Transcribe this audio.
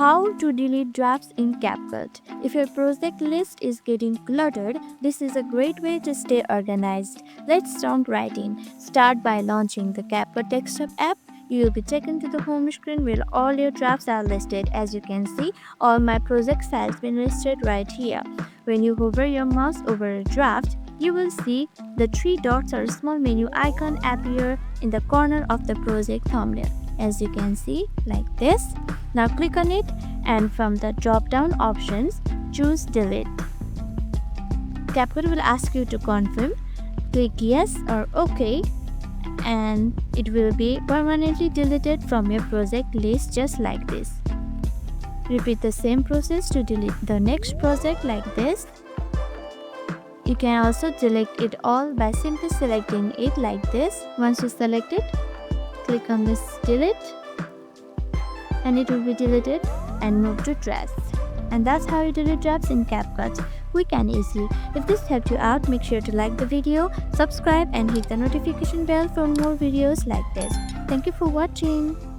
How to delete drafts in CapCut. If your project list is getting cluttered, this is a great way to stay organized. Let's jump right in. Start by launching the CapCut desktop app. You will be taken to the home screen where all your drafts are listed. As you can see, all my projects has been listed right here. When you hover your mouse over a draft, you will see the three dots or small menu icon appear in the corner of the project thumbnail. As you can see, like this. Now click on it and from the drop down options, choose delete. CapCut will ask you to confirm. Click yes or OK and it will be permanently deleted from your project list just like this. Repeat the same process to delete the next project like this. You can also delete it all by simply selecting it like this. Once you select it, click on this delete and it will be deleted and move to drafts. And that's how you delete drafts in CapCut, quick and easy. If this helped you out, make sure to like the video, subscribe and hit the notification bell for more videos like this. Thank you for watching.